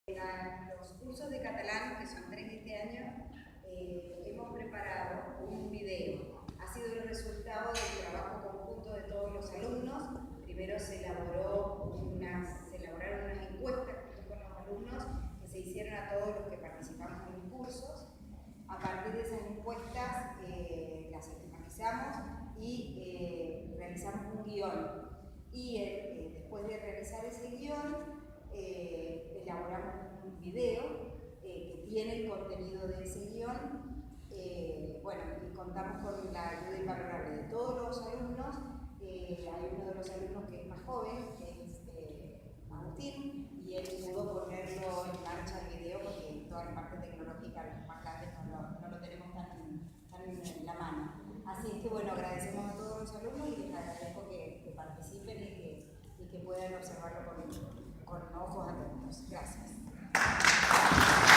Los cursos de catalán, que son 3 este año, hemos preparado un video. Ha sido el resultado del trabajo conjunto de todos los alumnos. Primero se elaboraron unas encuestas con los alumnos que se hicieron a todos los que participamos en los cursos. A partir de esas encuestas las sistematizamos y realizamos un guión. Y después de realizar ese guión, elaboramos un video que tiene el contenido de ese guión. Bueno, y contamos con la ayuda invalorable de todos los alumnos. Hay uno de los alumnos que es más joven, que es Agustín, y él pudo ponerlo en marcha el video porque toda la parte tecnológica, los más grandes, no lo tenemos tan en la mano. Así es que bueno, agradecemos a todos los alumnos y les agradezco que participen y que puedan observarlo con ojos atentos. Gracias.